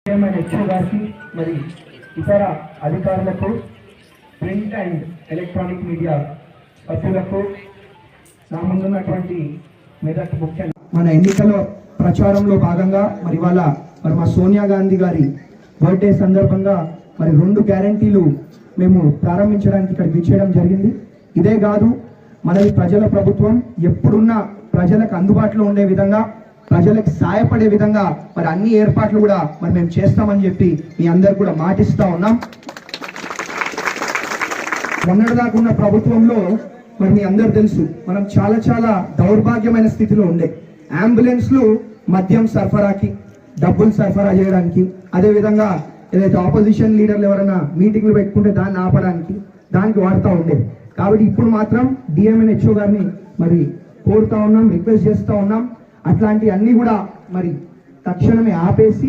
HO గారికి మరి ఇతర అధికారులకు ప్రింట్ అండ్ ఎలక్ట్రానిక్ మీడియా సభ్యులకు నా ముందున్నటువంటి మెదక్ ముఖ్యంగా మన ఎన్నికల ప్రచారంలో భాగంగా మరి వాళ్ళ మా సోనియా గాంధీ గారి బర్త్డే సందర్భంగా మరి 2 గ్యారంటీలు మేము ప్రారంభించడానికి ఇక్కడ విచ్చేయడం జరిగింది. ఇదే కాదు మనది ప్రజల ప్రభుత్వం, ఎప్పుడున్న ప్రజలకు అందుబాటులో ఉండే విధంగా ప్రజలకు సహాయపడే విధంగా మరి అన్ని ఏర్పాట్లు కూడా మరి మేము చేస్తామని చెప్పి మీ అందరు కూడా మాటిస్తా ఉన్నాం. మొన్నటిదాకా ఉన్న ప్రభుత్వంలో మరి మీ అందరు తెలుసు మనం చాలా దౌర్భాగ్యమైన స్థితిలో ఉండే. అంబులెన్స్లు మద్యం సరఫరాకి, డబ్బులు సరఫరా చేయడానికి, అదే విధంగా ఏదైతే ఆపోజిషన్ లీడర్లు ఎవరైనా మీటింగ్లు పెట్టుకుంటే దాన్ని ఆపడానికి దానికి వాడుతూ ఉండేది. కాబట్టి ఇప్పుడు మాత్రం డిఎంఎన్హెచ్ఓ గారిని మరి కోరుతా ఉన్నాం, రిక్వెస్ట్ చేస్తూ ఉన్నాం, అట్లాంటి అన్ని కూడా మరి తక్షణమే ఆపేసి